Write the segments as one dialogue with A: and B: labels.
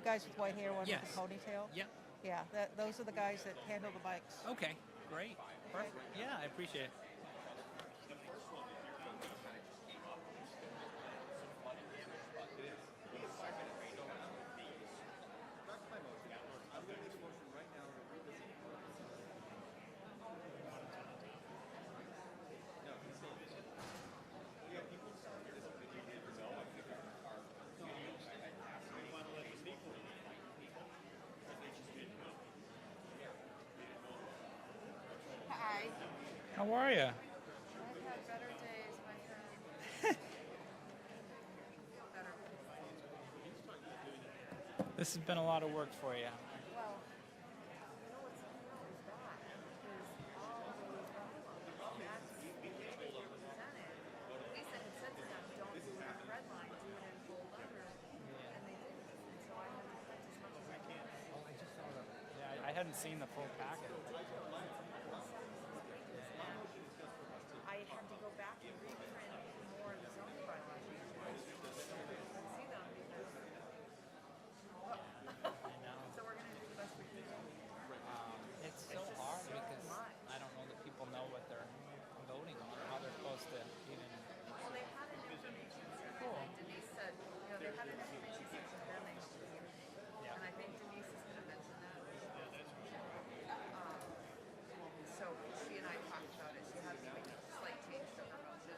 A: guys with white hair, one
B: Yes.
A: with a ponytail.
B: Yep.
A: Yeah, those are the guys that handle the bikes.
B: Okay. Great. Perfect. Yeah, I appreciate it.
C: Hi.
B: How are you?
C: I've had better days, my friend. Better.
B: This has been a lot of work for you.
C: Well, you know what's bad is all those that's presented. Lisa had said to them, don't do it in red line, do it in full letter. And they didn't. And so I had to print as much as I can.
B: Oh, I just saw that. Yeah, I hadn't seen the full packet.
C: I had to go back and reprint more of the zoning bylaws. So we couldn't see them because.
B: I know.
C: So we're going to do the best we can.
B: It's so
C: just
B: hard
C: so
B: because
C: much.
B: I don't know that people know what they're voting on or how they're supposed to even.
C: Well, they had an information section.
B: Cool.
C: And Denise said, they had an information section, then they have the zoning.
B: Yeah.
C: And I think Denise is going to mention that. So she and I talked about it. She had to make a slight change to her motion.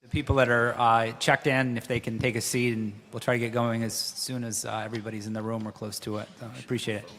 B: The people that are checked in, if they can take a seat, and we'll try to get going as soon as everybody's in the room or close to it. So I appreciate it.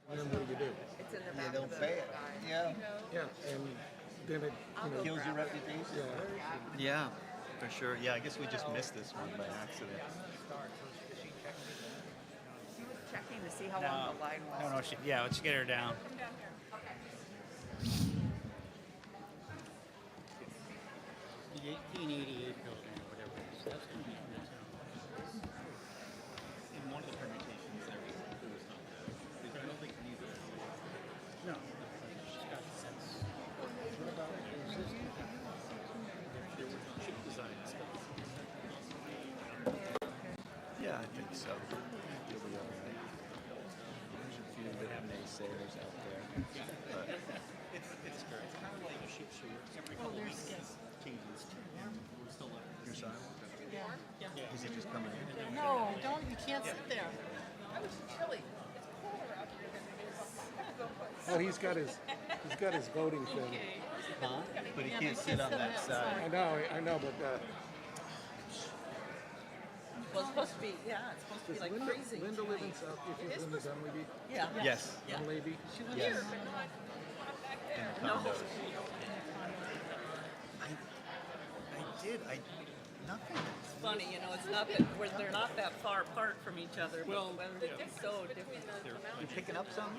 D: And then what do you do?
C: It's in the
E: You
C: back
E: don't
C: of the
E: pay it.
C: guy.
E: Yeah.
D: Yeah, and then it,
E: Kills your reputation.
D: yeah.
E: Yeah, for sure. Yeah, I guess we just missed this one by accident.
C: She was checking to see how long the line was.
B: Yeah, let's get her down.
F: The 1888 building, or whatever it is, that's going to be in the town.
E: In one of the permutations, there was not that. I don't think neither.
F: No, it's got sense. What about existing?
E: There were chip design stuff. Yeah, I think so. You'll be all right. There's a few that have naysayers out there. But it's kind of like a shit show. Every couple weeks changes. Your son? Yeah. Is it just coming in?
A: No, don't. You can't sit there.
D: Well, he's got his voting thing.
E: Huh? But he can't sit on that side.
D: I know, but
G: Well, it's supposed to be, yeah, it's supposed to be
D: does
G: like
D: Linda,
G: crazy.
D: Linda live in South? Is Linda Dunleavy?
G: Yeah.
E: Yes.
G: Yeah.
D: Dunleavy?
E: Yes. In the condos. I did. Nothing.
G: It's funny, you know, it's not that they're not that far apart from each other, but it's so different.
E: You picking up some?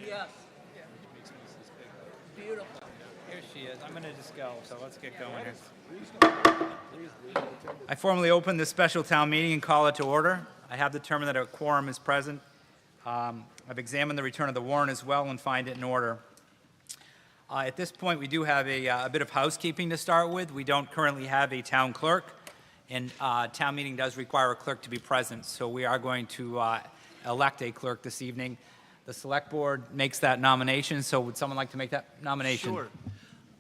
G: Yes. Beautiful.
B: Here she is. I'm going to just go, so let's get going here. I formally open this special town meeting and call it to order. I have determined that a quorum is present. I've examined the return of the warrant as well and find it in order. At this point, we do have a bit of housekeeping to start with. We don't currently have a town clerk, and town meeting does require a clerk to be present, so we are going to elect a clerk this evening. The select board makes that nomination, so would someone like to make that nomination?
E: Sure.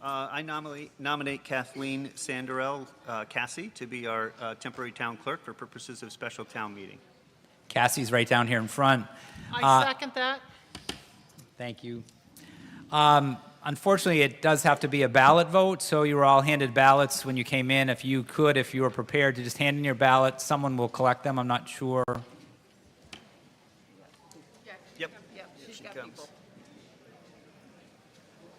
E: I nominate Kathleen Sanderell Cassie to be our temporary town clerk for purposes of special town meeting.
B: Cassie's right down here in front.
A: I second that.
B: Thank you. Unfortunately, it does have to be a ballot vote, so you were all handed ballots when you came in. If you were prepared to just hand in your ballot, someone will collect them, I'm not sure.
E: Yep.
C: Yep, she's
E: She
C: got
E: comes.
C: people.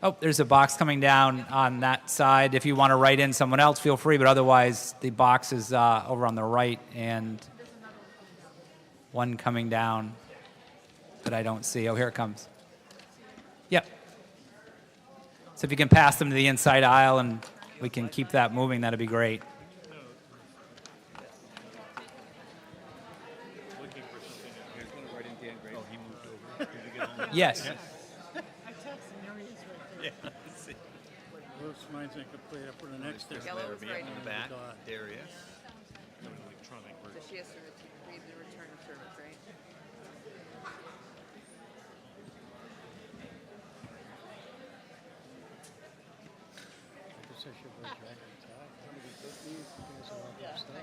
B: Oh, there's a box coming down on that side. If you want to write in someone else, feel free, but otherwise, the box is over on the right, and one coming down. that I don't see. Oh, here it comes. Yep. So if you can pass them to the inside aisle and we can keep that moving, that'd be great. Yes.
A: I texted him, there he is right there.
F: Whoops, mine's incomplete. I put an X there.
C: Yellow is right
E: In the
C: now.
E: back, there he is.
C: So she has to read the return of service, right?
F: It says you're right at the top. There's a lot of stuff.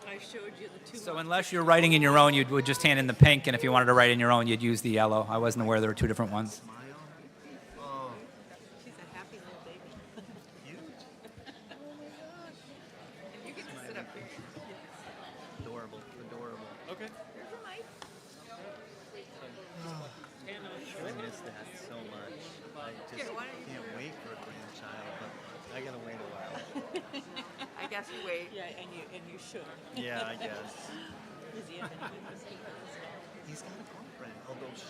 G: I showed you the two.
B: So unless you're writing in your own, you would just hand in the pink, and if you wanted to write in your own, you'd use the yellow. I wasn't aware there were two different ones.
E: Oh,
G: She's a happy little baby.
E: huge.
C: And you get to sit up here.
E: Adorable, adorable. Okay.
C: Here's a mic.
E: I miss that so much. I just
C: Here, why don't you-
E: can't wait for a grandchild, but I gotta wait a while.
C: I guess you wait.
G: Yeah, and you should.
E: Yeah, I guess.
G: Does he have anyone to speak on this?
E: He's got a girlfriend, although he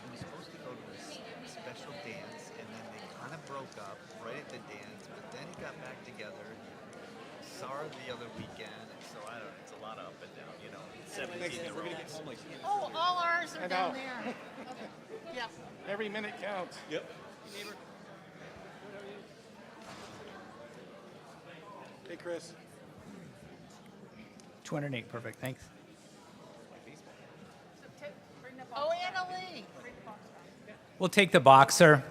E: was supposed to go to a special dance, and then they kind of broke up right at the dance, but then he got back together. Saw her the other weekend, so I don't know, it's a lot of up and down, you know. 17-year-olds.
A: Oh, all ours
D: I
A: are down
D: know.
A: there. Yep.
D: Every minute counts.
E: Yep.
D: Hey, Chris.
B: 208, perfect, thanks.
A: Oh, Annalee.
B: We'll take the boxer.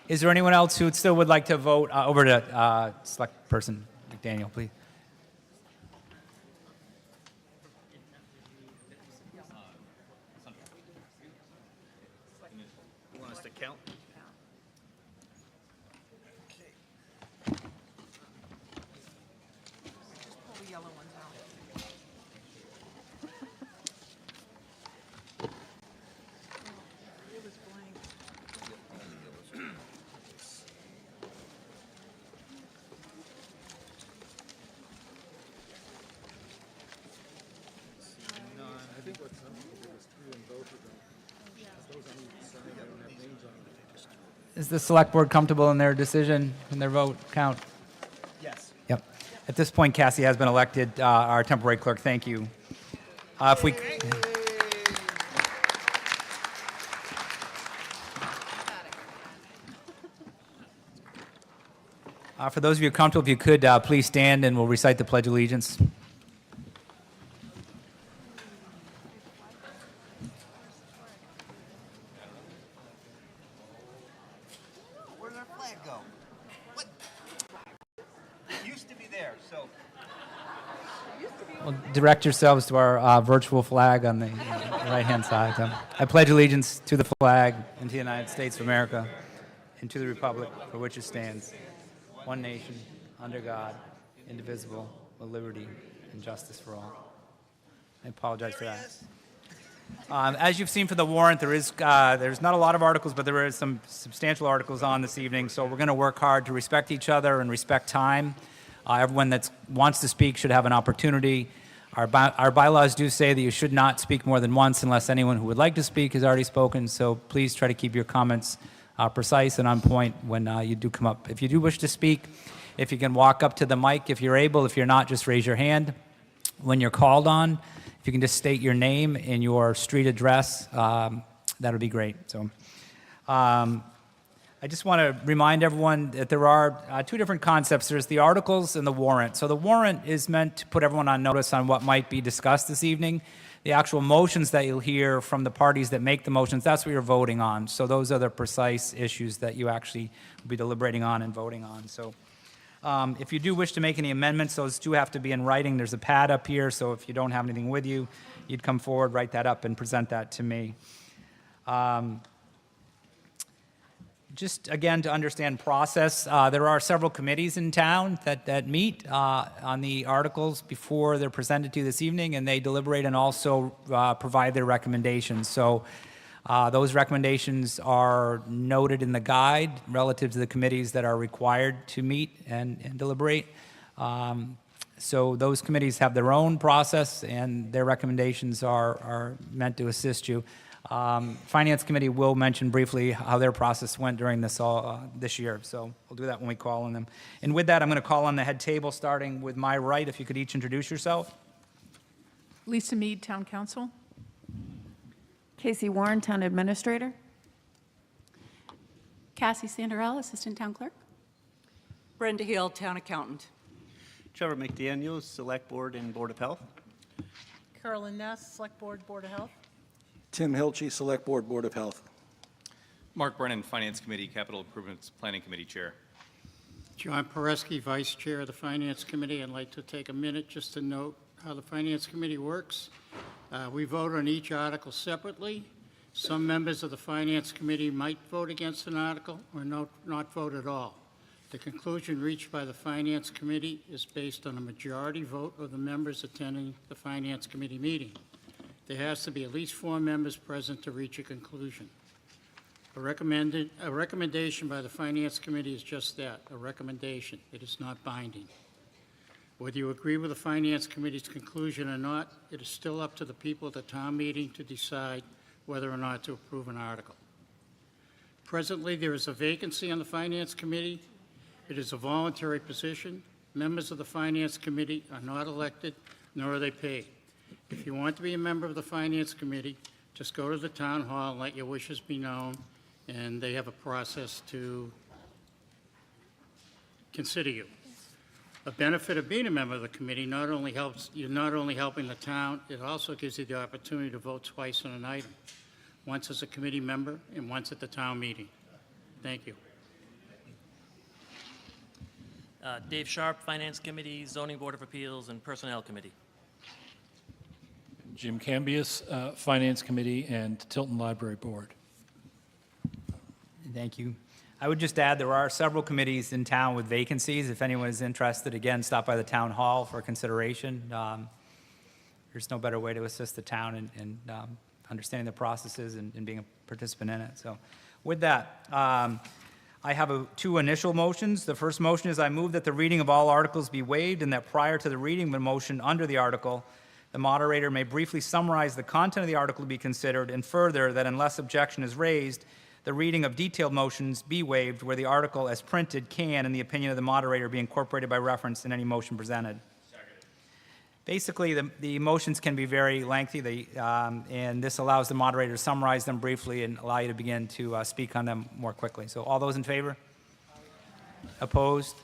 B: Is there anyone else who still would like to vote? Over to select person McDaniel, please.
E: You want us to count?
C: Pull the yellow ones out. It was blank.
D: I think what's something to do is three in both of them. Those on each side don't have names on them.
B: Is the select board comfortable in their decision, in their vote count?
E: Yes.
B: Yep. At this point, Cassie has been elected our temporary clerk. Thank you. If we, for those of you comfortable, if you could please stand and we'll recite the Pledge of Allegiance.
E: Where'd our flag go? What? It used to be there, so.
B: Well, direct yourselves to our virtual flag on the right-hand side. I pledge allegiance to the flag and to the United States of America and to the republic for which it stands, one nation, under God, indivisible, with liberty and justice for all. I apologize for that. As you've seen for the warrant, there's not a lot of articles, but there is some substantial articles on this evening, so we're going to work hard to respect each other and respect time. Everyone that wants to speak should have an opportunity. Our bylaws do say that you should not speak more than once unless anyone who would like to speak has already spoken, so please try to keep your comments precise and on point when you do come up. If you do wish to speak, if you can walk up to the mic if you're able. If you're not, just raise your hand. When you're called on, if you can just state your name and your street address, that would be great. So, I just want to remind everyone that there are two different concepts. There's the articles and the warrant. So the warrant is meant to put everyone on notice on what might be discussed this evening. The actual motions that you'll hear from the parties that make the motions, that's what you're voting on. So those are the precise issues that you actually will be deliberating on and voting on. So if you do wish to make any amendments, those do have to be in writing. There's a pad up here, so if you don't have anything with you, you'd come forward, write that up, and present that to me. Just again, to understand process, there are several committees in town that meet on the articles before they're presented to you this evening, and they deliberate and also provide their recommendations. So those recommendations are noted in the guide relative to the committees that are required to meet and deliberate. So those committees have their own process, and their recommendations are meant to assist you. Finance Committee will mention briefly how their process went during this year, so we'll do that when we call on them. And with that, I'm going to call on the head table, starting with my right, if you could each introduce yourself.
H: Lisa Mead, Town Council.
C: Casey Warren, Town Administrator.
I: Cassie Sandarella, Assistant Town Clerk.
G: Brenda Hill, Town Accountant.
E: Trevor McDaniels, Select Board and Board of Health.
A: Carolyn Ness, Select Board, Board of Health.
D: Tim Hilchey, Select Board, Board of Health.
J: Mark Brennan, Finance Committee, Capital Improvements Planning Committee Chair.
F: John Pereski, Vice Chair of the Finance Committee. I'd like to take a minute just to note how the Finance Committee works. We vote on each article separately. Some members of the Finance Committee might vote against an article or not vote at all. The conclusion reached by the Finance Committee is based on a majority vote of the members attending the Finance Committee meeting. There has to be at least 4 members present to reach a conclusion. A recommendation by the Finance Committee is just that, a recommendation. It is not binding. Whether you agree with the Finance Committee's conclusion or not, it is still up to the people at the town meeting to decide whether or not to approve an article. Presently, there is a vacancy on the Finance Committee. It is a voluntary position. Members of the Finance Committee are not elected, nor are they paid. If you want to be a member of the Finance Committee, just go to the town hall and let your wishes be known, and they have a process to consider you. A benefit of being a member of the committee you're not only helping the town, it also gives you the opportunity to vote twice on an item, once as a committee member and once at the town meeting. Thank you.
K: Dave Sharp, Finance Committee, Zoning Board of Appeals, and Personnel Committee.
L: Jim Cambias, Finance Committee and Tilton Library Board.
B: Thank you. I would just add there are several committees in town with vacancies. If anyone is interested, again, stop by the town hall for consideration. There's no better way to assist the town in understanding the processes and being a participant in it. So with that, I have 2 initial motions. The first motion is I move that the reading of all articles be waived and that prior to the reading of a motion under the article, the moderator may briefly summarize the content of the article to be considered, and further, that unless objection is raised, the reading of detailed motions be waived where the article as printed can, in the opinion of the moderator, be incorporated by reference in any motion presented. Basically, the motions can be very lengthy, and this allows the moderator to summarize them briefly and allow you to begin to speak on them more quickly. So all those in favor? Opposed?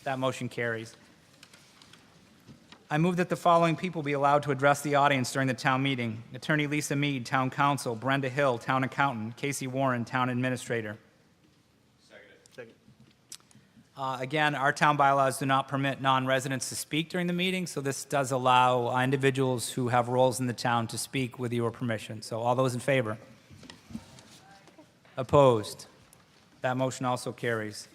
B: That motion carries. I move that the following people be allowed to address the audience during the town meeting: Attorney Lisa Mead, Town Council; Brenda Hill, Town Accountant; Casey Warren, Town Administrator.
E: Second.
B: Again, our town bylaws do not permit non-residents to speak during the meeting, so this does allow individuals who have roles in the town to speak with your permission. So all those in favor? Opposed? That motion also carries.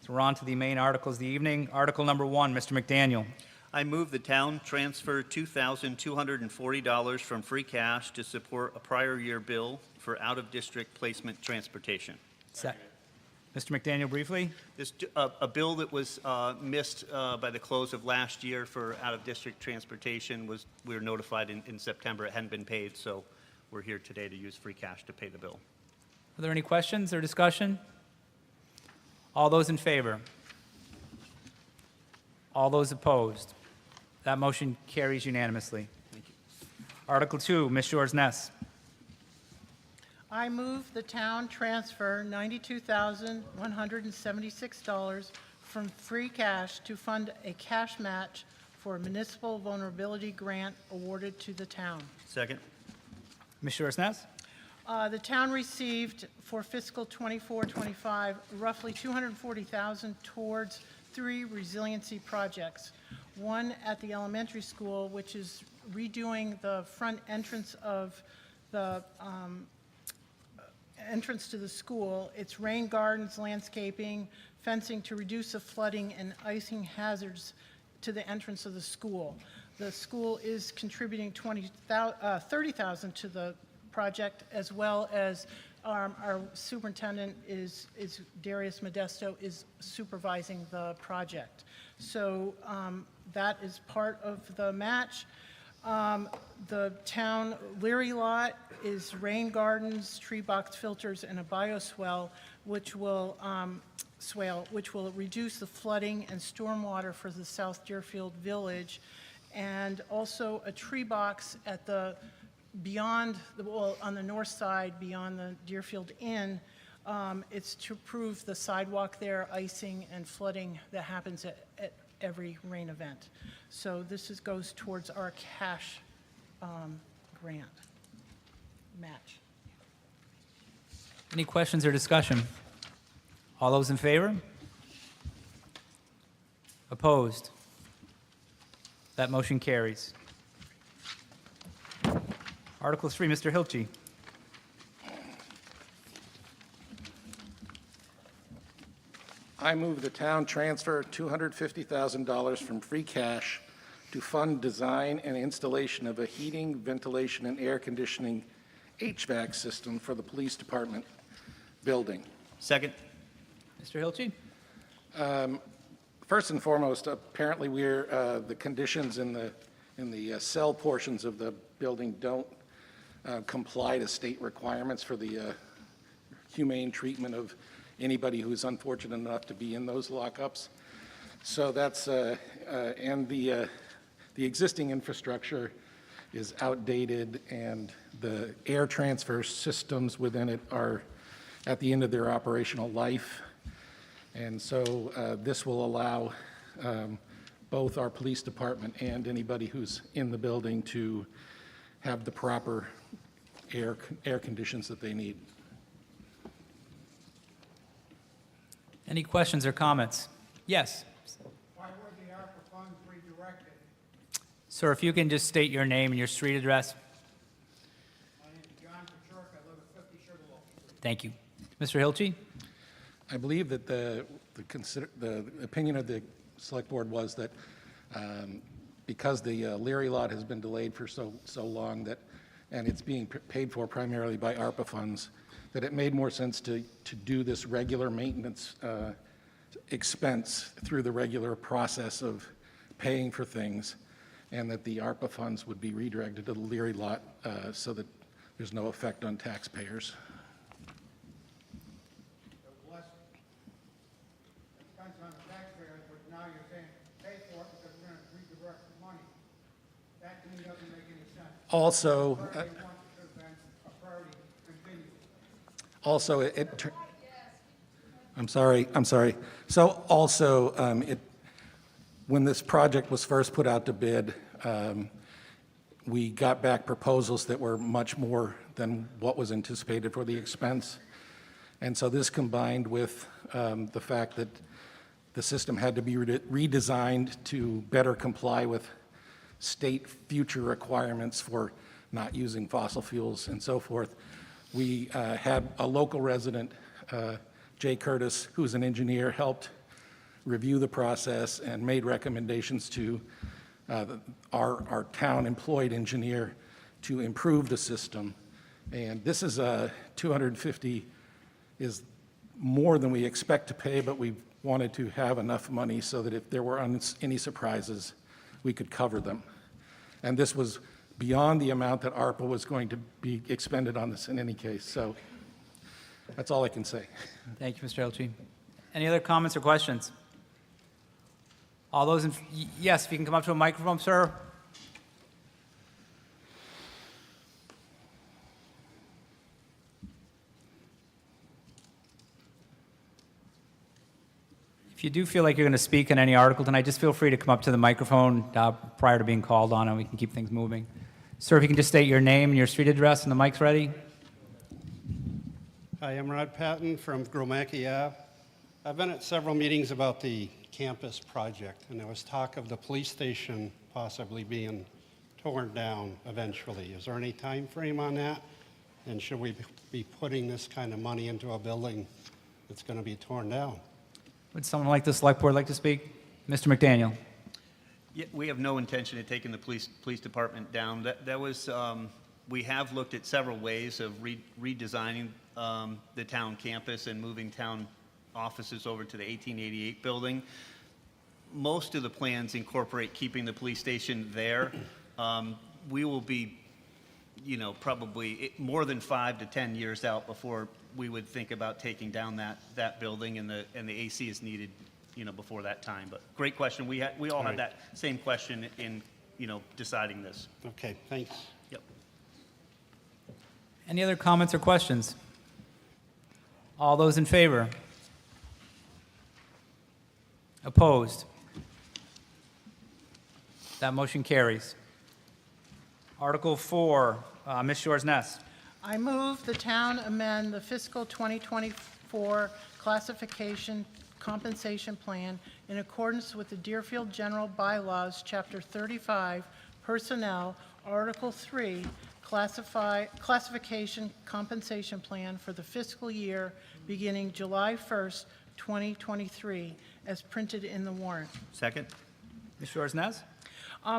B: So we're on to the main articles of the evening. Article number 1, Mr. McDaniel.
E: I move the town transfer $2,240 from free cash to support a prior year bill for out-of-district placement transportation.
B: Mr. McDaniel, briefly.
E: This, a bill that was missed by the close of last year for out-of-district transportation we were notified in September it hadn't been paid, so we're here today to use free cash to pay the bill.
B: Are there any questions or discussion? All those in favor? All those opposed? That motion carries unanimously.
E: Thank you.
B: Article 2, Ms. Shores-Ness.
A: I move the town transfer $92,176 from free cash to fund a cash match for a municipal vulnerability grant awarded to the town.
E: Second.
B: Ms. Shores-Ness.
A: The town received for fiscal 24-25 roughly $240,000 towards 3 resiliency projects. One at the elementary school, which is redoing the front entrance of the entrance to the school. It's rain gardens, landscaping, fencing to reduce the flooding and icing hazards to the entrance of the school. The school is contributing $30,000 to the project, as well as our superintendent is Darius Modesto is supervising the project. So that is part of the match. The town Leary lot is rain gardens, tree box filters, and a bioswale, which will reduce the flooding and stormwater for the South Deerfield Village, and also a tree box at the on the north side beyond the Deerfield Inn. It's to improve the sidewalk there, icing and flooding that happens at every rain event. So this goes towards our cash grant match.
B: Any questions or discussion? All those in favor? Opposed? That motion carries. Article 3, Mr. Hilchi.
D: I move the town transfer $250,000 from free cash to fund design and installation of a heating, ventilation, and air conditioning HVAC system for the police department building.
E: Second.
B: Mr. Hilchi?
D: First and foremost, apparently the conditions in the cell portions of the building don't comply to state requirements for the humane treatment of anybody who's unfortunate enough to be in those lockups. So that's, and the existing infrastructure is outdated, and the air transfer systems within it are at the end of their operational life. And so this will allow both our police department and anybody who's in the building to have the proper air conditions that they need.
B: Any questions or comments? Yes.
F: Why were the ARPA funds redirected?
B: Sir, if you can just state your name and your street address.
F: My name is John Pacherk. I live at 50 Sugarloaf Street.
B: Thank you. Mr. Hilchi?
D: I believe that the opinion of the select board was that because the Leary lot has been delayed for so long that, and it's being paid for primarily by ARPA funds, that it made more sense to do this regular maintenance expense through the regular process of paying for things, and that the ARPA funds would be redirected to the Leary lot so that there's no effect on taxpayers.
F: Less expense on the taxpayers, but now you're saying pay for it because we're going to redirect the money. That to me doesn't make any sense.
D: Also,
F: Priority one should have been a priority continued.
D: also, I'm sorry. So also, when this project was first put out to bid, we got back proposals that were much more than what was anticipated for the expense. And so this combined with the fact that the system had to be redesigned to better comply with state future requirements for not using fossil fuels and so forth. We had a local resident, Jay Curtis, who's an engineer, helped review the process and made recommendations to our town employed engineer to improve the system. And this is $250 is more than we expect to pay, but we wanted to have enough money so that if there were any surprises, we could cover them. And this was beyond the amount that ARPA was going to be expended on this in any case. So that's all I can say.
B: Thank you, Mr. Hilchi. Any other comments or questions? All those in, yes, if you can come up to a microphone, sir. If you do feel like you're going to speak on any article tonight, just feel free to come up to the microphone prior to being called on, and we can keep things moving. Sir, if you can just state your name and your street address, and the mic's ready.
M: Hi, I'm Rod Patton from Gromacki Ave. I've been at several meetings about the campus project, and there was talk of the police station possibly being torn down eventually. Is there any time frame on that? And should we be putting this kind of money into a building that's going to be torn down?
B: Would someone like the select board like to speak? Mr. McDaniel.
E: Yeah, we have no intention of taking the police department down. That was, we have looked at several ways of redesigning the town campus and moving town offices over to the 1888 building. Most of the plans incorporate keeping the police station there.
N: we will be, you know, probably more than 5 to 10 years out before we would think about taking down that building, and the AC is needed, you know, before that time. But great question. We all had
M: Right.
N: that same question in, you know, deciding this.
M: Okay, thanks.
N: Yep.
B: Any other comments or questions? All those in favor? Opposed? That motion carries. Article 4, Ms. Shores Nest.
A: I move the town amend the fiscal 2024 classification compensation plan in accordance with the Deerfield General Bylaws, Chapter 35, Personnel, Article 3, Classification Compensation Plan for the fiscal year beginning July 1st, 2023, as printed in the warrant.
N: Second?
B: Ms. Shores Nest?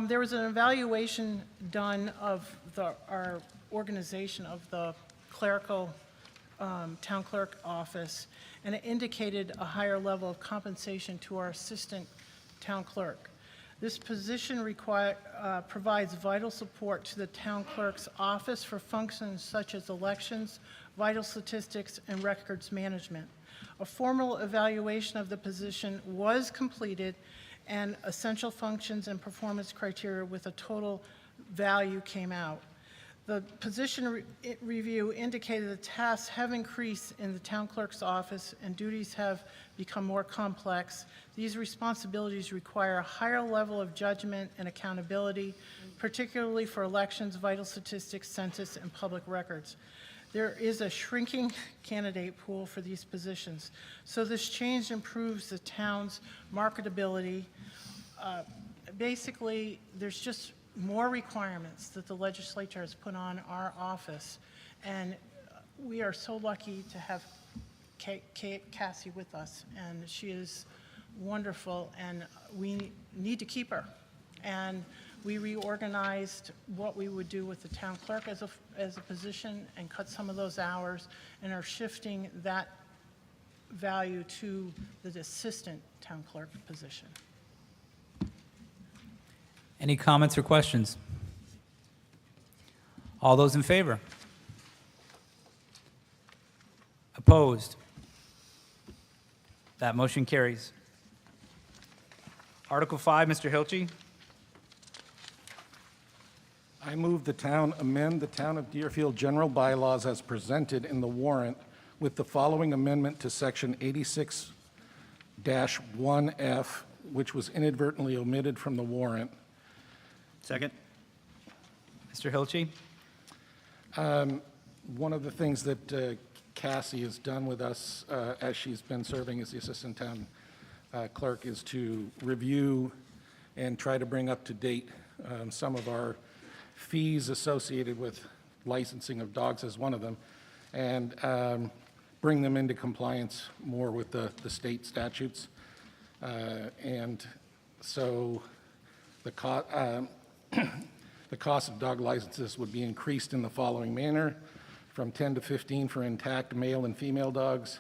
A: There was an evaluation done of our organization of the clerical town clerk office, and it indicated a higher level of compensation to our assistant town clerk. This position provides vital support to the town clerk's office for functions such as elections, vital statistics, and records management. A formal evaluation of the position was completed, and essential functions and performance criteria with a total value came out. The position review indicated the tasks have increased in the town clerk's office and duties have become more complex. These responsibilities require a higher level of judgment and accountability, particularly for elections, vital statistics, census, and public records. There is a shrinking candidate pool for these positions, so this change improves the town's marketability. Basically, there's just more requirements that the legislature has put on our office, and we are so lucky to have Cassie with us, and she is wonderful, and we need to keep her. And we reorganized what we would do with the town clerk as a position and cut some of those hours, and are shifting that value to the assistant town clerk position.
B: Any comments or questions? All those in favor? Opposed? That motion carries. Article 5, Mr. Hilchey.
D: I move the town amend the Town of Deerfield general bylaws as presented in the warrant with the following amendment to Section 86-1F, which was inadvertently omitted from the warrant.
N: Second?
B: Mr. Hilchey.
D: One of the things that Cassie has done with us as she's been serving as the assistant town clerk is to review and try to bring up to date some of our fees associated with licensing of dogs as one of them, and bring them into compliance more with the state statutes. And so the cost of dog licenses would be increased in the following manner: from 10 to 15 for intact male and female dogs,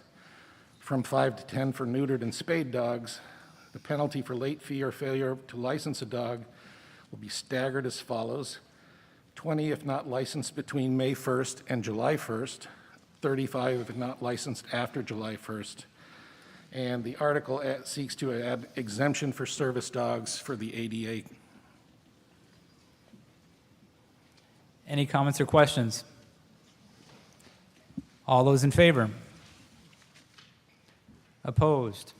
D: from 5 to 10 for neutered and spayed dogs. The penalty for late fee or failure to license a dog will be staggered as follows: 20 if not licensed between May 1st and July 1st, 35 if not licensed after July 1st. And the article seeks to add exemption for service dogs for the ADA.
B: Any comments or questions? All those in favor? Opposed?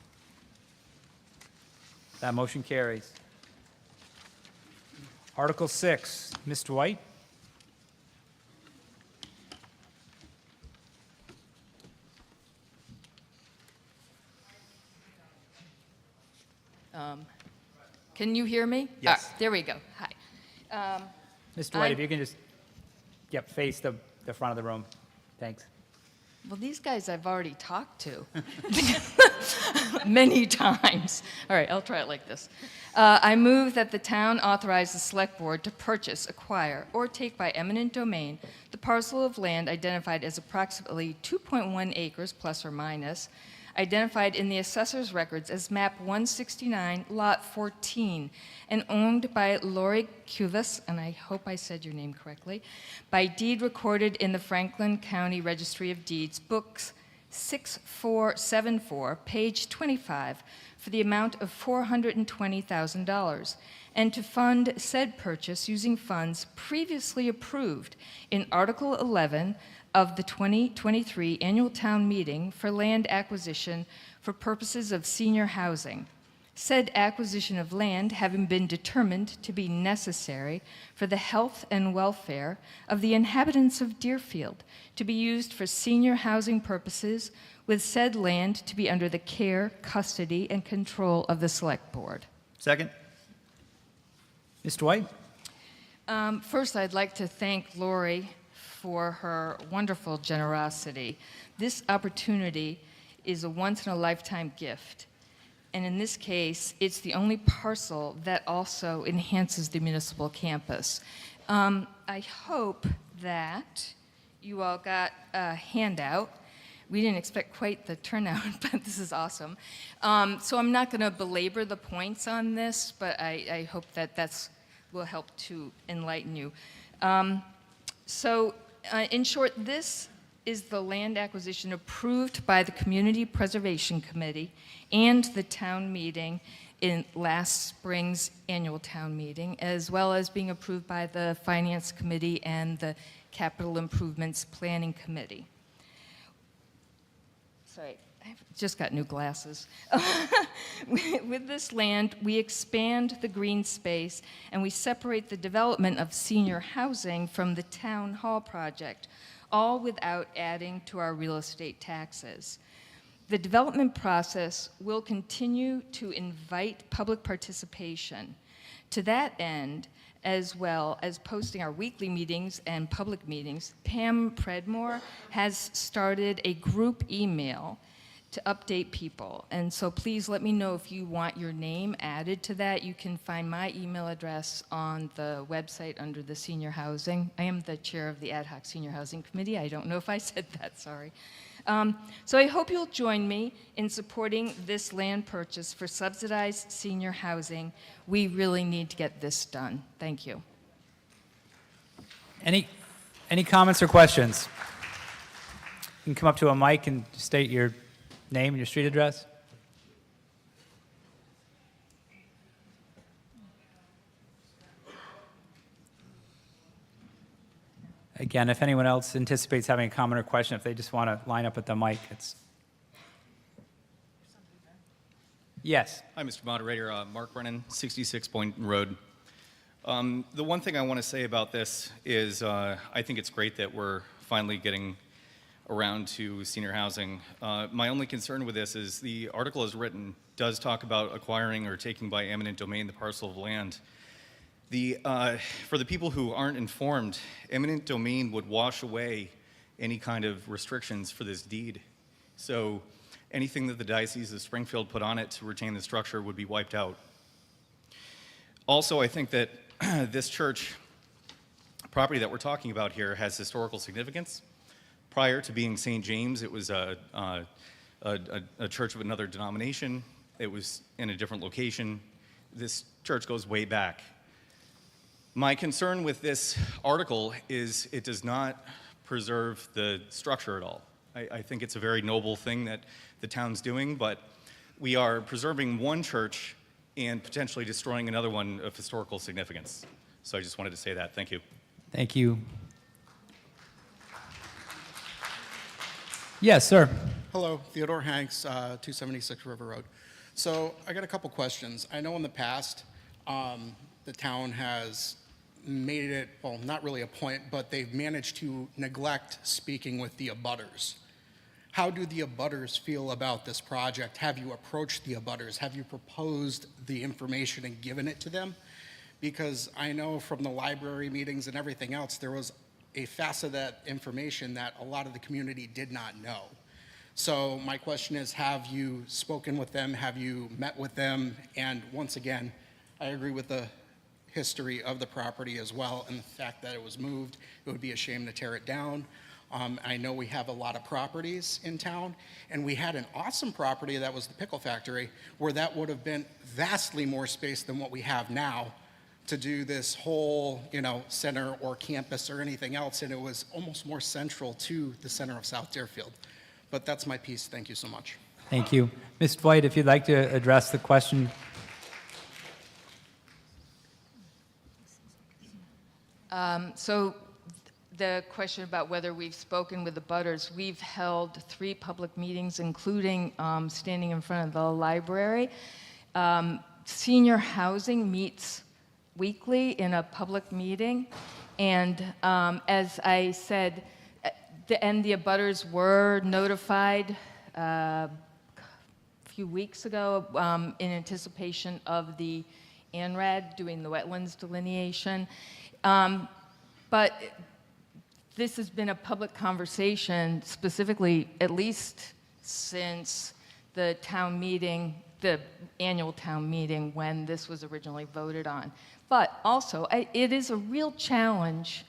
B: That motion carries. Article 6, Mr. White.
C: Can you hear me?
B: Yes.
C: There we go. Hi.
B: Mr. White, if you can just, face the front of the room. Thanks.
C: Well, these guys I've already talked to many times. All right, I'll try it like this. I move that the town authorize the select board to purchase, acquire, or take by eminent domain the parcel of land identified as approximately 2.1 acres plus or minus identified in the assessor's records as map 169, lot 14, and owned by Lori Cuvis, and I hope I said your name correctly, by deed recorded in the Franklin County Registry of Deeds, books 6474, page 25, for the amount of $420,000, and to fund said purchase using funds previously approved in Article 11 of the 2023 Annual Town Meeting for land acquisition for purposes of senior housing. Said acquisition of land having been determined to be necessary for the health and welfare of the inhabitants of Deerfield, to be used for senior housing purposes, with said land to be under the care, custody, and control of the Select Board.
N: Second?
B: Ms. Dwight?
C: First, I'd like to thank Lori for her wonderful generosity. This opportunity is a once-in-a-lifetime gift. And in this case, it's the only parcel that also enhances the municipal campus. I hope that you all got a handout. We didn't expect quite the turnout, but this is awesome. So I'm not going to belabor the points on this, but I hope that will help to enlighten you. In short, this is the land acquisition approved by the Community Preservation Committee and the town meeting in last spring's annual town meeting, as well as being approved by the Finance Committee and the Capital Improvements Planning Committee. Sorry, I've just got new glasses. With this land, we expand the green space and we separate the development of senior housing from the town hall project, all without adding to our real estate taxes. The development process will continue to invite public participation. To that end, as well as posting our weekly meetings and public meetings, Pam Predmore has started a group email to update people. And so please let me know if you want your name added to that. You can find my email address on the website under the senior housing. I am the chair of the Ad Hoc Senior Housing Committee. I don't know if I said that, sorry. So I hope you'll join me in supporting this land purchase for subsidized senior housing. We really need to get this done. Thank you.
B: Any comments or questions? You can come up to a mic and state your name and your street address. Again, if anyone else anticipates having a comment or question, if they just want to line up at the mic, it's... Yes.
J: Hi, Mr. Moderator. Mark Brennan, 66 Boynton Road. The one thing I want to say about this is I think it's great that we're finally getting around to senior housing. My only concern with this is the article as written does talk about acquiring or taking by eminent domain the parcel of land. For the people who aren't informed, eminent domain would wash away any kind of restrictions for this deed. So anything that the Diocese of Springfield put on it to retain the structure would be wiped out. Also, I think that this church property that we're talking about here has historical significance. Prior to being St. James, it was a church of another denomination. It was in a different location. This church goes way back. My concern with this article is it does not preserve the structure at all. I think it's a very noble thing that the town's doing, but we are preserving one church and potentially destroying another one of historical significance. So I just wanted to say that. Thank you.
B: Thank you. Yes, sir.
O: Hello, Theodore Hanks, 276 River Road. So I got a couple questions. I know in the past, the town has made it, well, not really a point, but they've managed to neglect speaking with the abutters. How do the abutters feel about this project? Have you approached the abutters? Have you proposed the information and given it to them? Because I know from the library meetings and everything else, there was a facet of that information that a lot of the community did not know. So my question is, have you spoken with them? Have you met with them? And once again, I agree with the history of the property as well and the fact that it was moved. It would be a shame to tear it down. I know we have a lot of properties in town, and we had an awesome property that was the Pickle Factory, where that would have been vastly more space than what we have now to do this whole, center or campus or anything else, and it was almost more central to the center of South Deerfield. But that's my piece. Thank you so much.
B: Thank you. Ms. Dwight, if you'd like to address the question.
C: So the question about whether we've spoken with the butters, we've held 3 public meetings, including standing in front of the library. Senior housing meets weekly in a public meeting, and as I said, the abutters were notified a few weeks ago in anticipation of the ANRAD doing the wetlands delineation. But this has been a public conversation, specifically at least since the town meeting, the annual town meeting when this was originally voted on. But also, it is a real challenge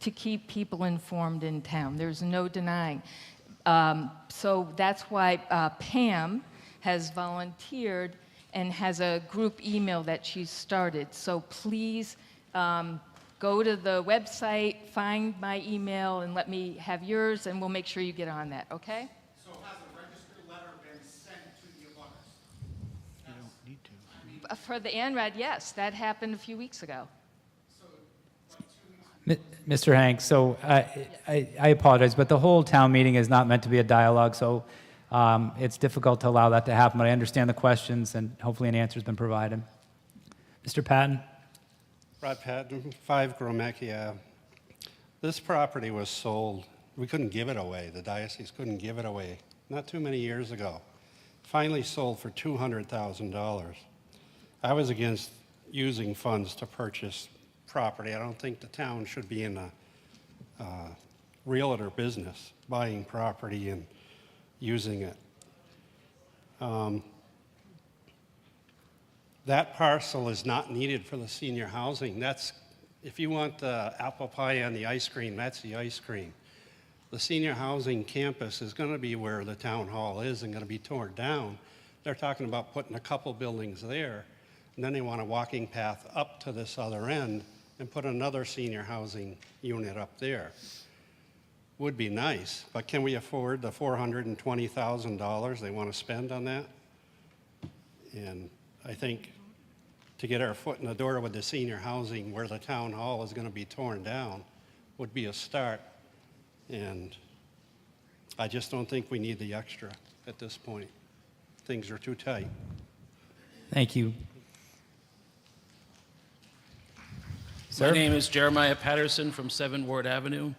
C: to keep people informed in town. There's no denying. So that's why Pam has volunteered and has a group email that she's started. So please go to the website, find my email, and let me have yours, and we'll make sure you get on that, okay?
O: So has a registered letter been sent to the abutters?
M: You don't need to.
C: For the ANRAD, yes, that happened a few weeks ago.
B: Mr. Hanks, so I apologize, but the whole town meeting is not meant to be a dialogue, so it's difficult to allow that to happen, but I understand the questions, and hopefully an answer's been provided. Mr. Patton?
M: Rod Patton, 5 Gromacki Ave. This property was sold. We couldn't give it away. The diocese couldn't give it away not too many years ago. Finally sold for $200,000. I was against using funds to purchase property. I don't think the town should be in a realtor business, buying property and using it. That parcel is not needed for the senior housing. That's, if you want the apple pie and the ice cream, that's the ice cream. The senior housing campus is going to be where the town hall is and going to be torn down. They're talking about putting a couple buildings there, and then they want a walking path up to this other end and put another senior housing unit up there. Would be nice, but can we afford the $420,000 they want to spend on that? And I think to get our foot in the door with the senior housing where the town hall is going to be torn down would be a start. And I just don't think we need the extra at this point. Things are too tight.
B: Thank you. Sir?
P: My name is Jeremiah Patterson from 7 Ward Avenue.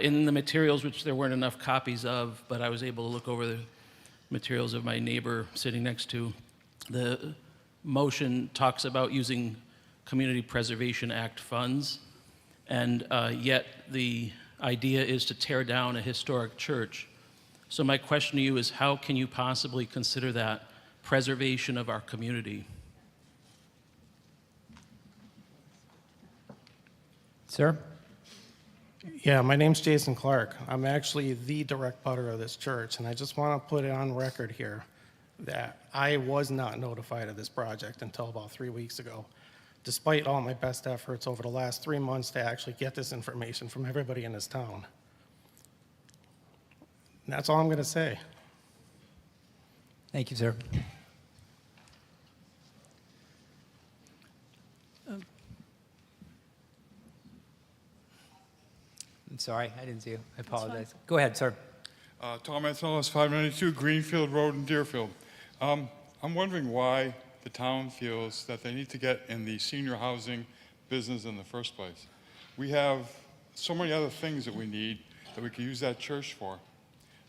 P: In the materials, which there weren't enough copies of, but I was able to look over the materials of my neighbor sitting next to, the motion talks about using Community Preservation Act funds, and yet the idea is to tear down a historic church. So my question to you is, how can you possibly consider that preservation of our community?
B: Sir?
Q: Yeah, my name's Jason Clark. I'm actually the direct butter of this church, and I just want to put it on record here that I was not notified of this project until about 3 weeks ago, despite all my best efforts over the last 3 months to actually get this information from everybody in this town. And that's all I'm going to say.
B: Thank you, sir. I'm sorry, I didn't see you. I apologize. Go ahead, sir.
R: Tom Antonellis, 592 Greenfield Road in Deerfield. I'm wondering why the town feels that they need to get in the senior housing business in the first place. We have so many other things that we need that we could use that church for.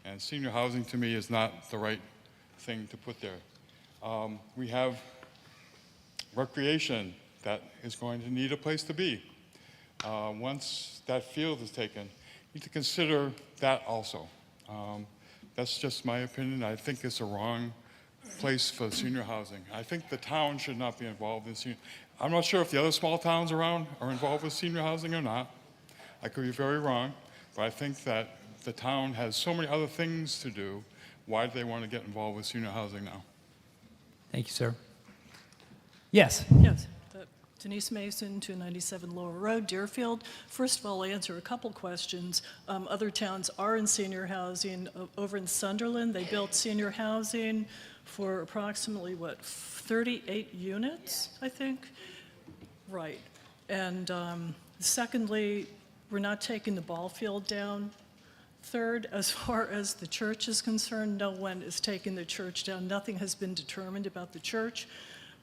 R: And senior housing, to me, is not the right thing to put there. We have recreation that is going to need a place to be. Once that field is taken, you need to consider that also. That's just my opinion. I think it's a wrong place for senior housing. I think the town should not be involved in senior. I'm not sure if the other small towns around are involved with senior housing or not. I could be very wrong, but I think that the town has so many other things to do. Why do they want to get involved with senior housing now?
B: Thank you, sir. Yes.
S: Yes. Denise Mason, 297 Lower Road, Deerfield. First of all, I'll answer a couple questions. Other towns are in senior housing. Over in Sunderland, they built senior housing for approximately, 38 units, I think? Right. And secondly, we're not taking the ball field down. Third, as far as the church is concerned, no one is taking the church down. Nothing has been determined about the church.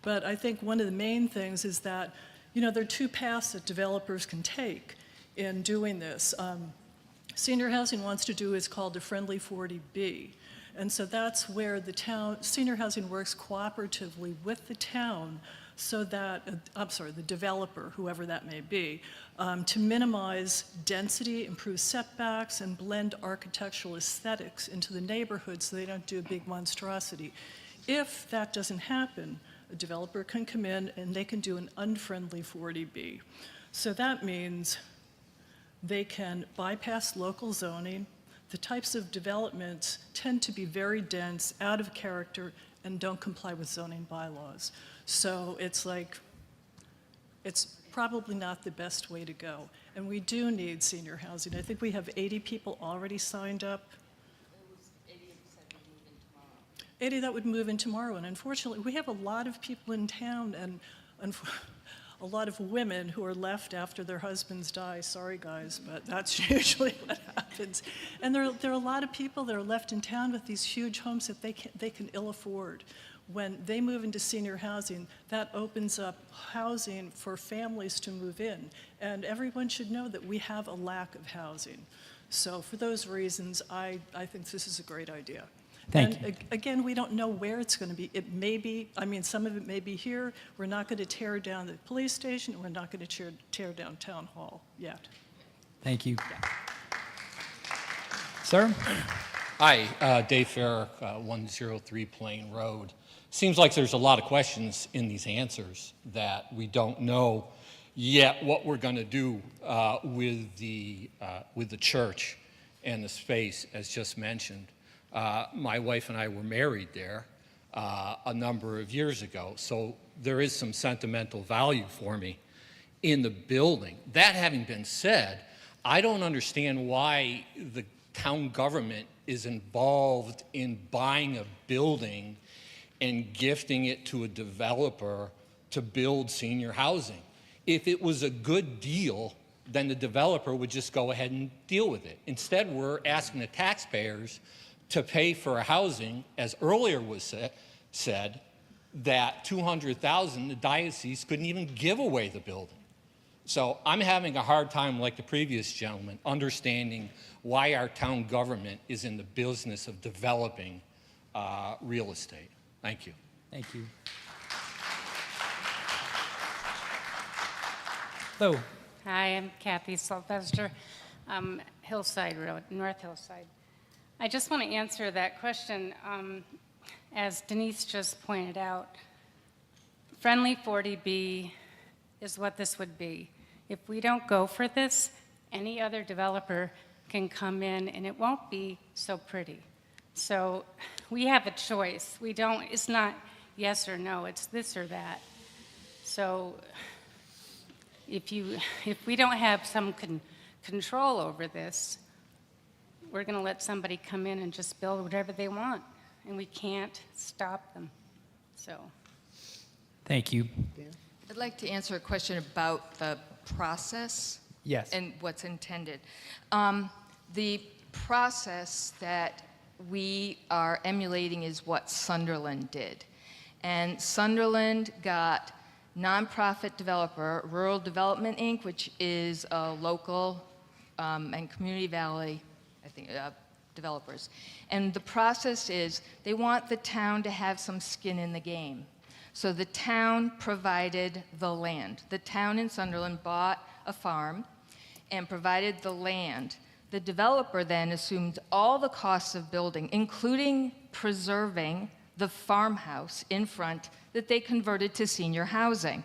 S: But I think one of the main things is that, there are two paths that developers can take in doing this. Senior housing wants to do is called a friendly 40B. And so that's where senior housing works cooperatively with the town so that, the developer, whoever that may be, to minimize density, improve setbacks, and blend architectural aesthetics into the neighborhood so they don't do a big monstrosity. If that doesn't happen, a developer can come in and they can do an unfriendly 40B. So that means they can bypass local zoning. The types of developments tend to be very dense, out of character, and don't comply with zoning bylaws. So it's probably not the best way to go. And we do need senior housing. I think we have 80 people already signed up. 80 that would move in tomorrow, and unfortunately, we have a lot of people in town and a lot of women who are left after their husbands die. Sorry, guys, but that's usually what happens. And there are a lot of people that are left in town with these huge homes that they can ill afford. When they move into senior housing, that opens up housing for families to move in, and everyone should know that we have a lack of housing. So for those reasons, I think this is a great idea.
B: Thank you.
S: Again, we don't know where it's going to be. It may be, some of it may be here. We're not going to tear down the police station. We're not going to tear down town hall yet.
B: Thank you. Sir?
T: Hi, Dave Farrick, 103 Plain Road. Seems like there's a lot of questions in these answers that we don't know yet what we're going to do with the church and the space, as just mentioned. My wife and I were married there a number of years ago, so there is some sentimental value for me in the building. That having been said, I don't understand why the town government is involved in buying a building and gifting it to a developer to build senior housing. If it was a good deal, then the developer would just go ahead and deal with it. Instead, we're asking the taxpayers to pay for a housing, as earlier was said, that $200,000, the diocese couldn't even give away the building. So I'm having a hard time, like the previous gentleman, understanding why our town government is in the business of developing real estate. Thank you.
B: Thank you. Hello.
U: Hi, I'm Kathy Sylvester, Hillside Road, North Hillside. I just want to answer that question. As Denise just pointed out, friendly 40B is what this would be. If we don't go for this, any other developer can come in and it won't be so pretty. So we have a choice. It's not yes or no, it's this or that. So if we don't have some control over this, we're going to let somebody come in and just build whatever they want, and we can't stop them. So.
B: Thank you.
V: I'd like to answer a question about the process.
B: Yes.
V: And what's intended. The process that we are emulating is what Sunderland did. And Sunderland got nonprofit developer, Rural Development, Inc., which is a local and Community Valley, I think, developers. And the process is they want the town to have some skin in the game. So the town provided the land. The town in Sunderland bought a farm and provided the land. The developer then assumed all the costs of building, including preserving the farmhouse in front that they converted to senior housing.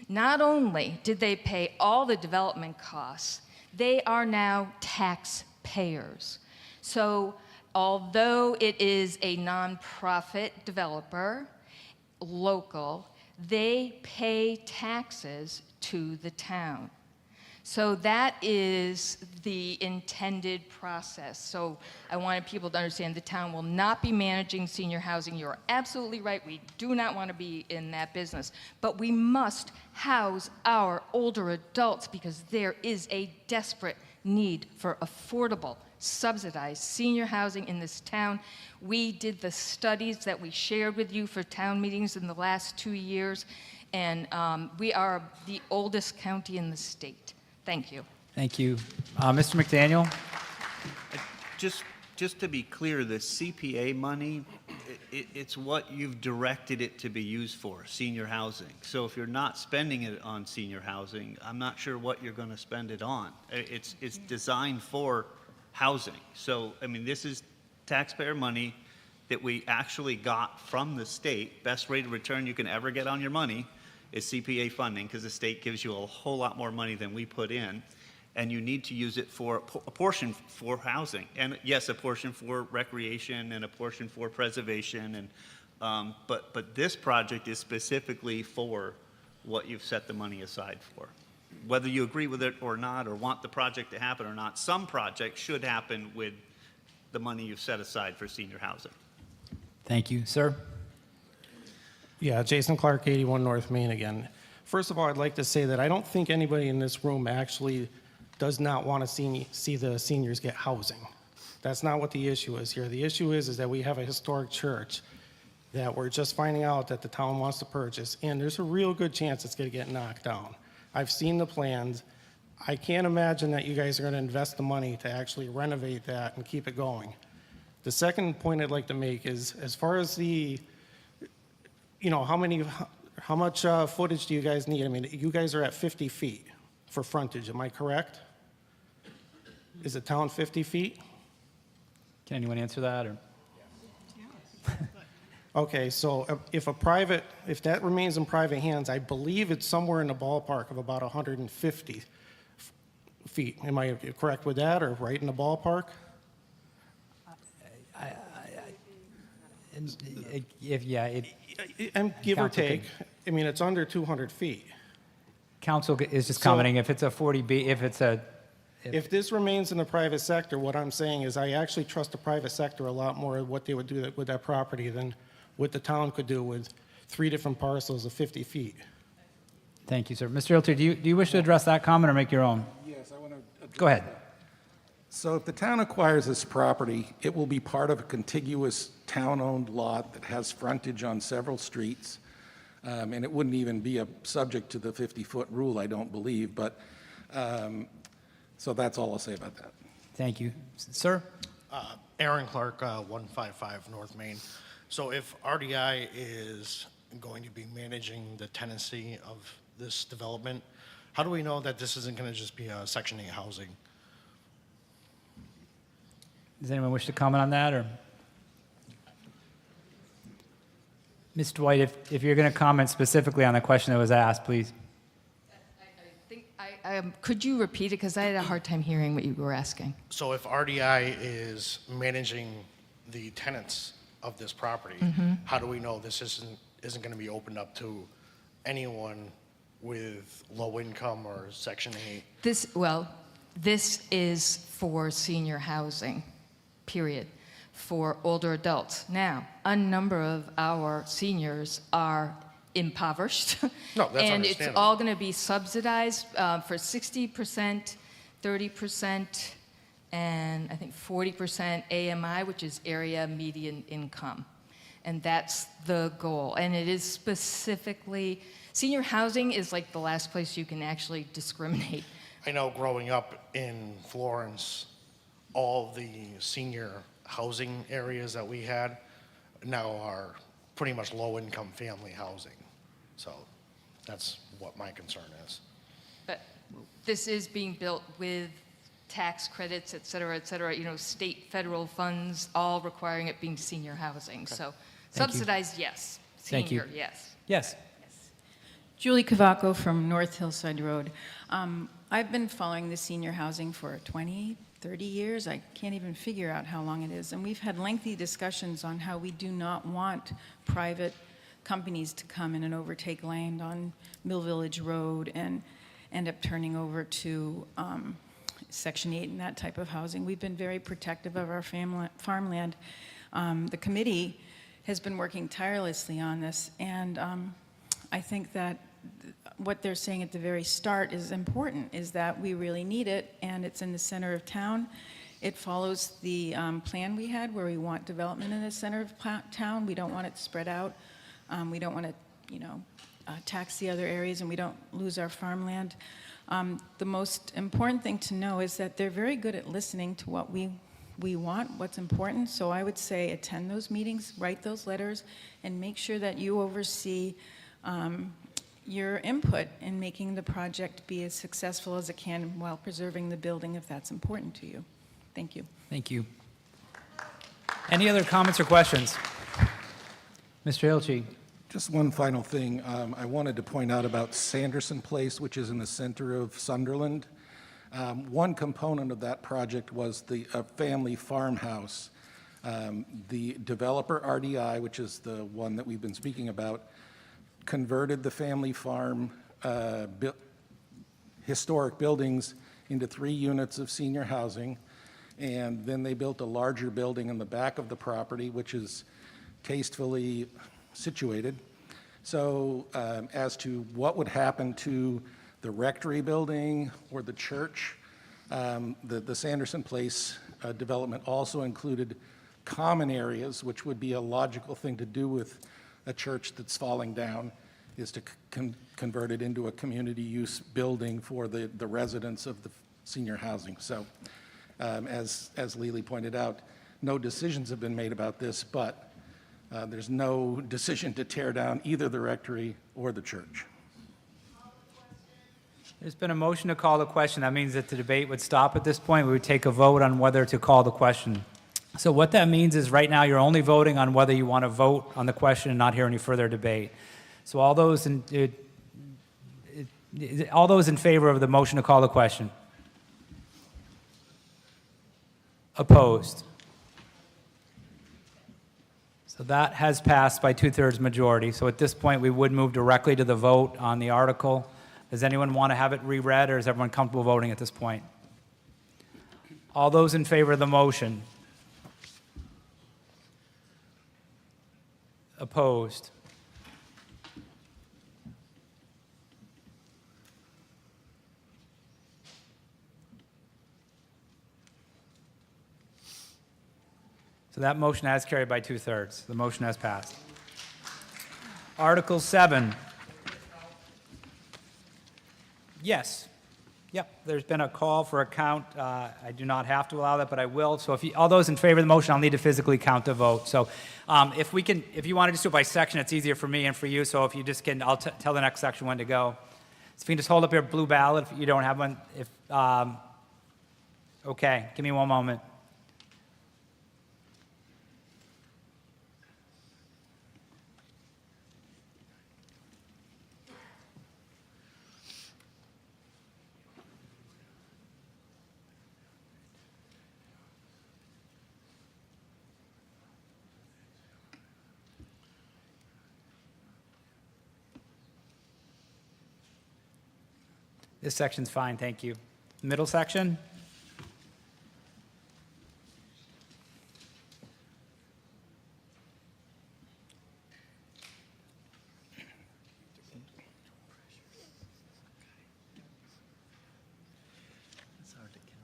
V: Not only did they pay all the development costs, They are now taxpayers. So although it is a nonprofit developer, local, they pay taxes to the town. So that is the intended process. So I wanted people to understand the town will not be managing senior housing. You're absolutely right. We do not want to be in that business. But we must house our older adults because there is a desperate need for affordable, subsidized senior housing in this town. We did the studies that we shared with you for town meetings in the last 2 years, and we are the oldest county in the state. Thank you.
B: Thank you. Mr. McDaniel?
N: Just to be clear, the CPA money, it's what you've directed it to be used for, senior housing. So if you're not spending it on senior housing, I'm not sure what you're going to spend it on. It's designed for housing. So, I mean, this is taxpayer money that we actually got from the state. Best rate of return you can ever get on your money is CPA funding, because the state gives you a whole lot more money than we put in, and you need to use it for a portion for housing, and yes, a portion for recreation and a portion for preservation, and but this project is specifically for what you've set the money aside for. Whether you agree with it or not, or want the project to happen or not, some projects should happen with the money you've set aside for senior housing.
B: Thank you. Sir?
Q: Yeah, Jason Clark, 81 North Main again. First of all, I'd like to say that I don't think anybody in this room actually does not want to see the seniors get housing. That's not what the issue is here. The issue is that we have a historic church that we're just finding out that the town wants to purchase, and there's a real good chance it's going to get knocked down. I've seen the plans. I can't imagine that you guys are going to invest the money to actually renovate that and keep it going. The second point I'd like to make is, as far as the, how much footage do you guys need? I mean, you guys are at 50 feet for frontage, am I correct? Is the town 50 feet?
B: Can anyone answer that? Or?
Q: Okay, so if that remains in private hands, I believe it's somewhere in the ballpark of about 150 feet. Am I correct with that, or right in the ballpark? And give or take, I mean, it's under 200 feet.
B: Council is just commenting if it's a 40B,
Q: if this remains in the private sector, what I'm saying is I actually trust the private sector a lot more of what they would do with that property than what the town could do with 3 different parcels of 50 feet.
B: Thank you, sir. Mr. Realtor, do you wish to address that comment or make your own?
D: Yes, I want to.
B: Go ahead.
D: So if the town acquires this property, it will be part of a contiguous town-owned lot that has frontage on several streets, and it wouldn't even be subject to the 50-foot rule, I don't believe, but so that's all I'll say about that.
B: Thank you. Sir?
H: Aaron Clark, 155 North Main. So if RDI is going to be managing the tenancy of this development, how do we know that this isn't going to just be a Section 8 housing?
B: Does anyone wish to comment on that? Or Ms. Dwight, if you're going to comment specifically on the question that was asked, please.
V: Could you repeat it, because I had a hard time hearing what you were asking.
H: So if RDI is managing the tenants of this property, how do we know this isn't going to be opened up to anyone with low income or Section 8?
V: This is for senior housing, period, for older adults. Now, a number of our seniors are impoverished.
H: No, that's
V: and it's
H: understandable.
V: all going to be subsidized for 60%, 30%, and I think 40% AMI, which is area median income. And that's the goal. And it is specifically, senior housing is like the last place you can actually discriminate.
H: I know growing up in Florence, all the senior housing areas that we had now are pretty much low-income family housing. So that's what my concern is.
V: But this is being built with tax credits, et cetera, state, federal funds, all requiring it being senior housing. Okay. So subsidized, yes. Senior, yes.
B: Yes.
I: Julie Cavaco from North Hillside Road.
G: I've been following the senior housing for 20, 30 years. I can't even figure out how long it is. And we've had lengthy discussions on how we do not want private companies to come in and overtake land on Mill Village Road and end up turning over to Section 8 and that type of housing. We've been very protective of our farmland. The committee has been working tirelessly on this, and I think that what they're saying at the very start is important, is that we really need it, and it's in the center of town. It follows the plan we had where we want development in the center of town. We don't want it spread out. We don't want to, tax the other areas, and we don't lose our farmland. The most important thing to know is that they're very good at listening to what we want, what's important. So I would say attend those meetings, write those letters, and make sure that you oversee your input in making the project be as successful as it can while preserving the building if that's important to you. Thank you.
B: Thank you. Any other comments or questions? Mr. Hilchi.
D: Just one final thing. I wanted to point out about Sanderson Place, which is in the center of Sunderland. One component of that project was the family farmhouse. The developer, RDI, which is the one that we've been speaking about, converted the family farm historic buildings into 3 units of senior housing, and then they built a larger building in the back of the property, which is tastefully situated. So as to what would happen to the rectory building or the church, the Sanderson Place development also included common areas, which would be a logical thing to do with a church that's falling down, is to convert it into a community use building for the residents of the senior housing. So as Lily pointed out, no decisions have been made about this, but there's no decision to tear down either the rectory or the church.
B: There's been a motion to call the question. That means that the debate would stop at this point. We would take a vote on whether to call the question. So what that means is right now you're only voting on whether you want to vote on the question and not hear any further debate. So all those in favor of the motion to call the question? Opposed? So that has passed by 2/3 majority. So at this point, we would move directly to the vote on the article. Does anyone want to have it reread, or is everyone comfortable voting at this point? All those in favor of the motion? Opposed? So that motion has carried by 2/3. The motion has passed. Article 7. Yes. Yep, there's been a call for a count. I do not have to allow that, but I will. So if all those in favor of the motion, I'll need to physically count the vote. So if you want to just do it by section, it's easier for me and for you. So if you just can, I'll tell the next section when to go. So if you can just hold up your blue ballot if you don't have one. Okay, give me one moment. This section's fine, thank you. Middle section?
E: It's hard to count.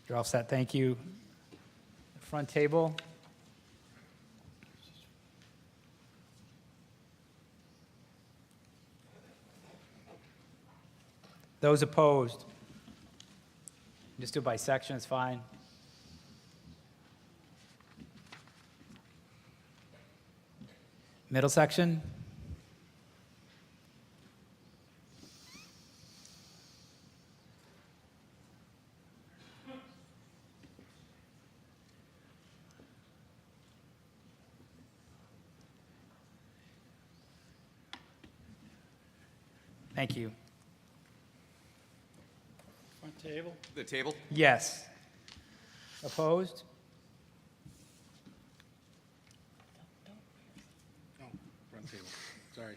B: You're all set, thank you. Front table. Those opposed? Just do it by section, it's fine. Middle section? Thank you.
F: Front table?
E: The table?
B: Yes. Opposed?
F: Oh, front table, sorry.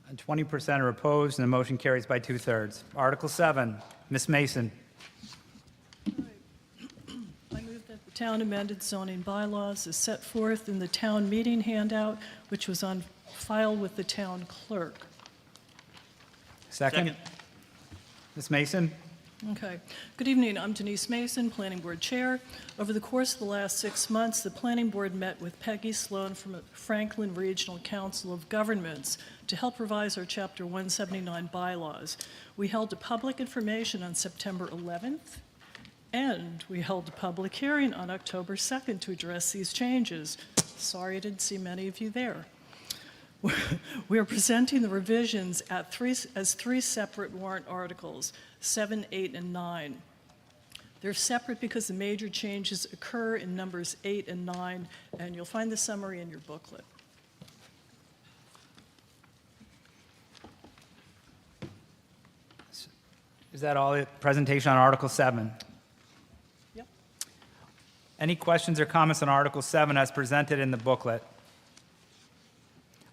B: And 20% are opposed, and the motion carries by 2/3. Article 7, Ms. Mason.
S: I move that the town amended zoning bylaws is set forth in the town meeting handout, which was on file with the town clerk.
B: Second. Ms. Mason?
S: Okay. Good evening. I'm Denise Mason, Planning Board Chair. Over the course of the last 6 months, the Planning Board met with Peggy Sloan from Franklin Regional Council of Governments to help revise our Chapter 179 bylaws. We held a public information on September 11th, and we held a public hearing on October 2nd to address these changes. Sorry I didn't see many of you there. We are presenting the revisions as three separate warrant articles, 7, 8, and 9. They're separate because the major changes occur in numbers 8 and 9, and you'll find the summary in your booklet.
B: Is that all? Presentation on Article 7?
S: Yep.
B: Any questions or comments on Article 7 as presented in the booklet?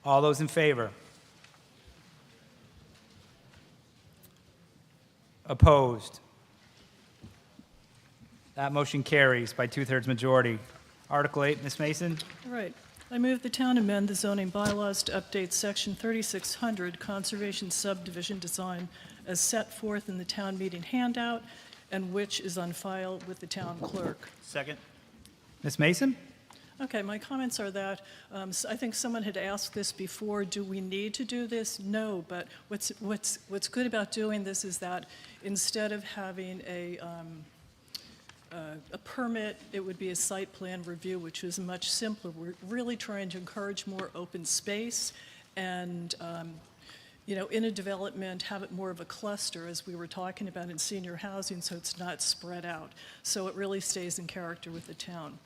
B: All those in favor? Opposed? That motion carries by 2/3 majority. Article 8, Ms. Mason?
S: All right. I move the town amend the zoning bylaws to update Section 3600 Conservation Subdivision Design as set forth in the town meeting handout and which is on file with the town clerk.
N: Second.
B: Ms. Mason?
S: Okay, my comments are that, I think someone had asked this before, do we need to do this? No, but what's good about doing this is that instead of having a permit, it would be a site plan review, which is much simpler. We're really trying to encourage more open space and, in a development, have it more of a cluster, as we were talking about in senior housing, so it's not spread out. So it really stays in character with the town.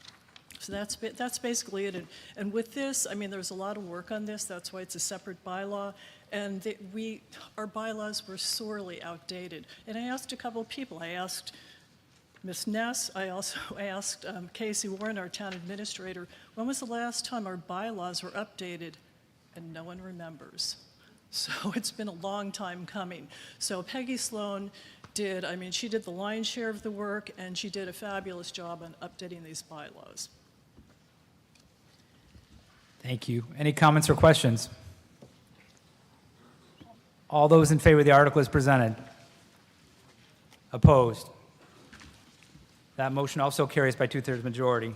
S: So that's basically it. And with this, there's a lot of work on this. That's why it's a separate bylaw. And our bylaws were sorely outdated. And I asked a couple of people. I asked Ms. Ness. I also asked Casey Warren, our town administrator, when was the last time our bylaws were updated? And no one remembers. So it's been a long time coming. So Peggy Sloan she did the lion's share of the work, and she did a fabulous job on updating these bylaws.
B: Thank you. Any comments or questions? All those in favor of the article as presented? Opposed? That motion also carries by 2/3 majority.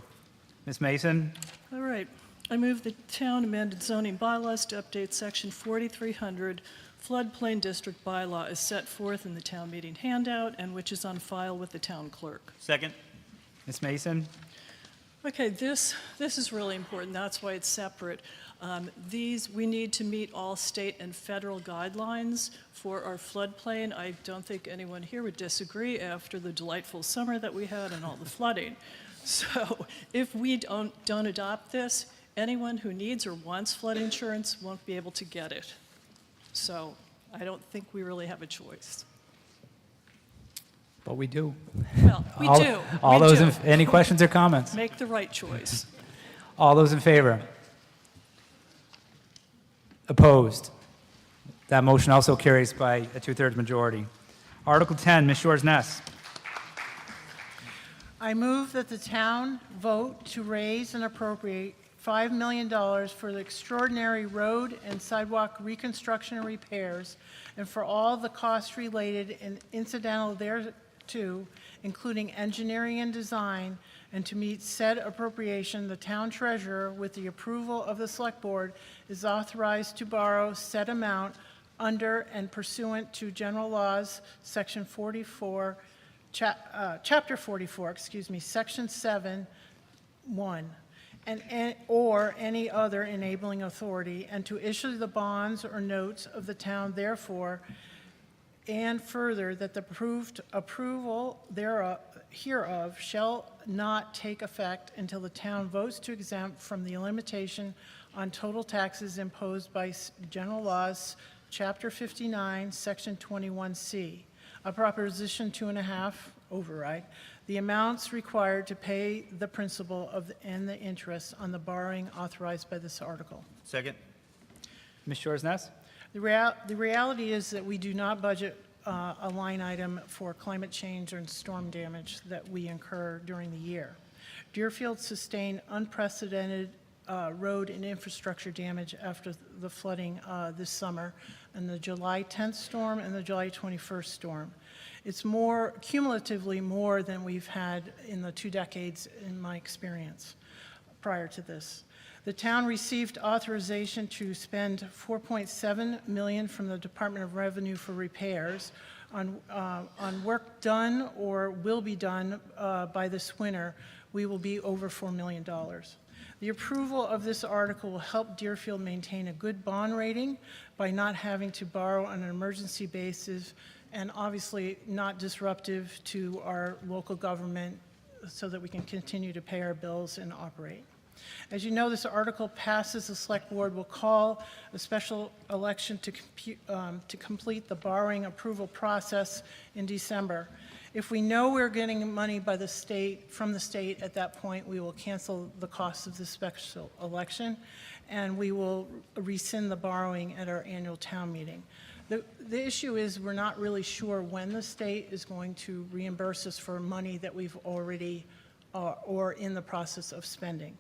B: Ms. Mason?
S: All right. I move the town amended zoning bylaws to update Section 4300 floodplain district bylaw as set forth in the town meeting handout and which is on file with the town clerk.
N: Second.
B: Ms. Mason?
S: Okay, this is really important. That's why it's separate. We need to meet all state and federal guidelines for our floodplain. I don't think anyone here would disagree after the delightful summer that we had and all the flooding. So if we don't adopt this, anyone who needs or wants flood insurance won't be able to get it. So I don't think we really have a choice.
B: But we do.
S: Well, we do.
B: All
S: We
B: those
S: do.
B: any questions or comments?
S: Make the right choice.
B: All those in favor? Opposed? That motion also carries by a 2/3 majority. Article 10, Ms. Shores-Ness.
A: I move that the town vote to raise and appropriate $5 million for the extraordinary road and sidewalk reconstruction and repairs, and for all the costs related and incidental thereto, including engineering and design, and to meet said appropriation, the town treasurer, with the approval of the select board, is authorized to borrow said amount under and pursuant to general laws, section 44, chapter 44, excuse me, section 7, 1, or any other enabling authority, and to issue the bonds or notes of the town therefore, and further, that the approved approval hereof shall not take effect until the town votes to exempt from the limitation on total taxes imposed by general laws, chapter 59, section 21C, a proposition 2.5 override, the amounts required to pay the principal and the interest on the borrowing authorized by this article.
N: Second.
B: Ms. Shorsness?
A: The reality is that we do not budget a line item for climate change or storm damage that we incur during the year. Deerfield sustained unprecedented road and infrastructure damage after the flooding this summer, and the July 10th storm and the July 21st storm. It's cumulatively more than we've had in the 2 decades in my experience prior to this. The town received authorization to spend $4.7 million from the Department of Revenue for repairs on work done or will be done by this winter. We will be over $4 million. The approval of this article will help Deerfield maintain a good bond rating by not having to borrow on an emergency basis, and obviously not disruptive to our local government, so that we can continue to pay our bills and operate. As you know, this article passes, the select board will call a special election to complete the borrowing approval process in December. If we know we're getting money by the state, from the state at that point, we will cancel the cost of the special election, and we will rescind the borrowing at our annual town meeting. The issue is we're not really sure when the state is going to reimburse us for money that we've already or in the process of spending.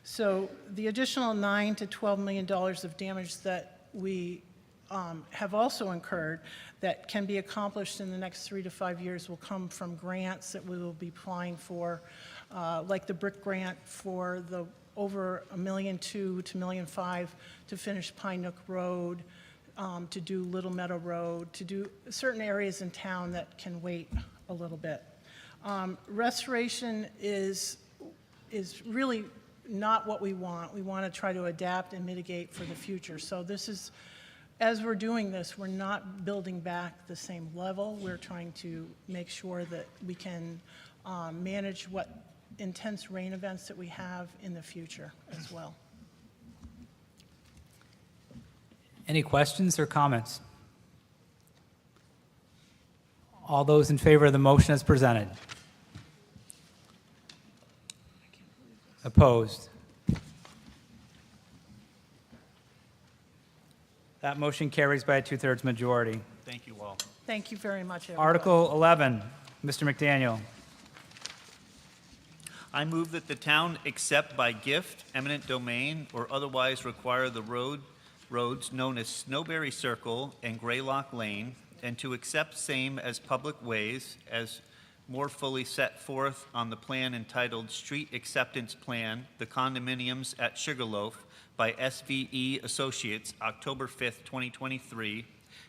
A: So the additional $9 to $12 million of damage that we have also incurred that can be accomplished in the next 3 to 5 years will come from grants that we will be applying for, like the BRIC grant for the over $1.2 million to $1.5 million to finish Pine Nook Road, to do Little Meadow Road, to do certain areas in town that can wait a little bit. Restoration is really not what we want. We want to try to adapt and mitigate for the future. So this is, as we're doing this, we're not building back the same level. We're trying to make sure that we can manage what intense rain events that we have in the future as well.
B: Any questions or comments? All those in favor of the motion as presented? Opposed? That motion carries by a 2/3 majority.
N: Thank you all.
A: Thank you very much, everybody.
B: Article 11, Mr. McDaniel.
N: I move that the town accept by gift, eminent domain, or otherwise require the roads known as Snowberry Circle and Graylock Lane, and to accept same as public ways as more fully set forth on the plan entitled Street Acceptance Plan, the condominiums at Sugarloaf by SVE Associates, October 5th, 2023,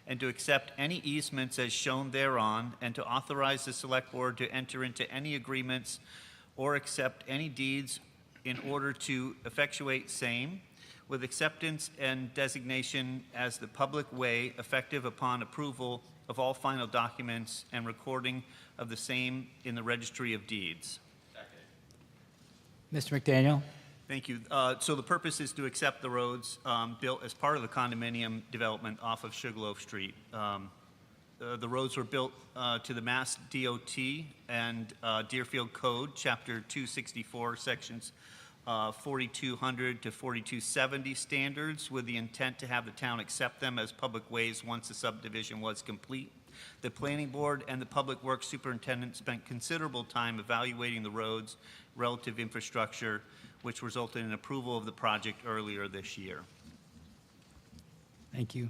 N: and to accept any easements as shown thereon, and to authorize the select board to enter into any agreements or accept any deeds in order to effectuate same, with acceptance and designation as the public way effective upon approval of all final documents and recording of the same in the Registry of Deeds.
B: Mr. McDaniel.
N: Thank you. So the purpose is to accept the roads built as part of the condominium development off of Sugarloaf Street. The roads were built to the Mass DOT and Deerfield Code, Chapter 264, Sections 4200 to 4270 standards, with the intent to have the town accept them as public ways once the subdivision was complete. The planning board and the public works superintendent spent considerable time evaluating the roads, relative infrastructure, which resulted in approval of the project earlier this year.
B: Thank you.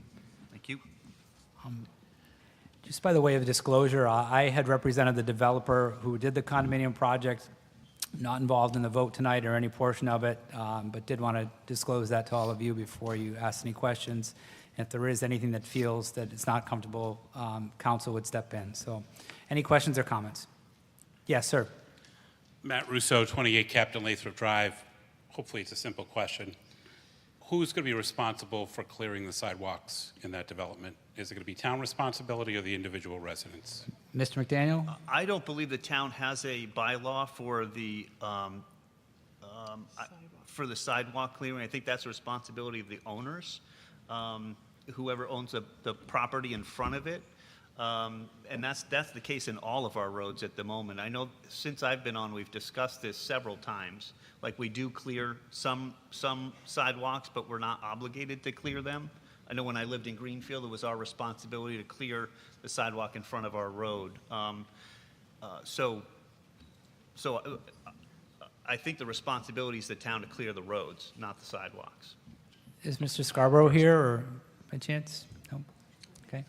N: Thank you.
B: Just by the way of disclosure, I had represented the developer who did the condominium project, not involved in the vote tonight or any portion of it, but did want to disclose that to all of you before you ask any questions. If there is anything that feels that it's not comfortable, council would step in. So any questions or comments? Yes, sir.
I: Matt Russo, 28 Captain Lathrop Drive. Hopefully it's a simple question. Who's going to be responsible for clearing the sidewalks in that development? Is it going to be town responsibility or the individual residents?
B: Mr. McDaniel?
N: I don't believe the town has a bylaw for the sidewalk clearing. I think that's the responsibility of the owners, whoever owns the property in front of it. And that's the case in all of our roads at the moment. I know since I've been on, we've discussed this several times. Like, we do clear some sidewalks, but we're not obligated to clear them. I know when I lived in Greenfield, it was our responsibility to clear the sidewalk in front of our road. So I think the responsibility is the town to clear the roads, not the sidewalks.
B: Is Mr. Scarborough here, or by chance? No? Okay.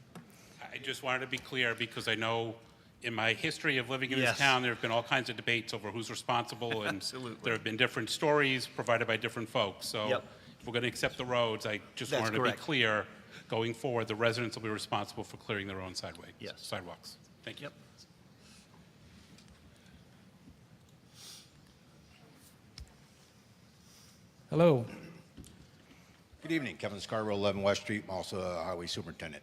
I: I just wanted to be clear because I know in my history of living in
N: Yes.
I: this town, there have been all kinds of debates over who's responsible, and
N: Absolutely.
I: there have been different stories provided by different folks. So
N: Yep.
I: if we're going to accept the roads, I just
N: That's
I: wanted
N: correct.
I: to be clear, going forward, the residents will be responsible for clearing their own
N: Yes.
I: sidewalks. Thank you.
N: Yep.
B: Hello.
K: Good evening, Kevin Scarborough, 11 West Street. I'm also a highway superintendent.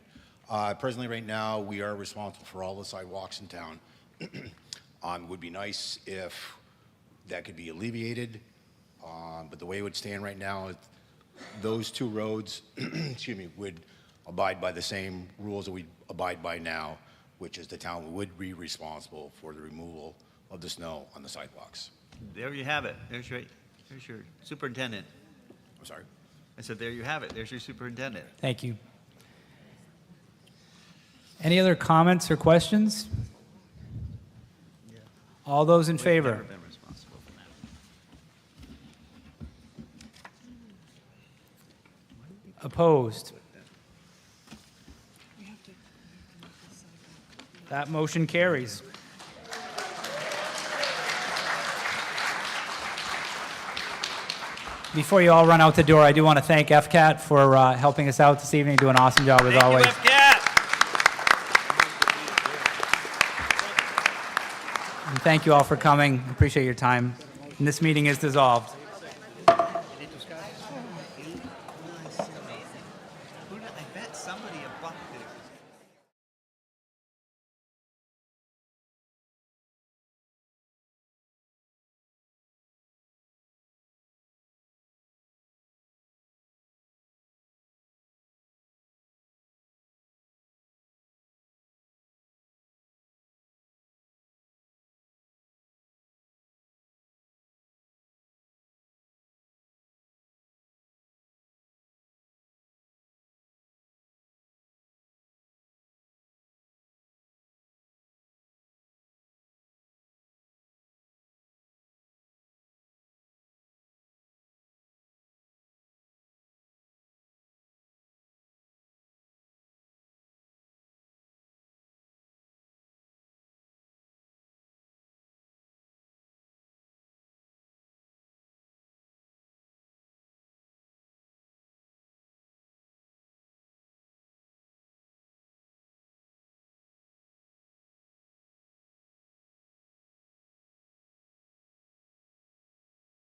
K: Presently, right now, we are responsible for all the sidewalks in town. It would be nice if that could be alleviated, but the way it would stand right now, those two roads, excuse me, would abide by the same rules that we abide by now, which is the town would be responsible for the removal of the snow on the sidewalks.
N: There you have it. There's your superintendent.
K: I'm sorry?
N: I said, there you have it. There's your superintendent.
B: Thank you. Any other comments or questions? All those in favor?
N: Never been responsible for that.
B: Opposed? That motion carries. Before you all run out the door, I do want to thank FCAT for helping us out this evening. Do an awesome job as always.
N: Thank you, FCAT.
B: And thank you all for coming. Appreciate your time. And this meeting is dissolved.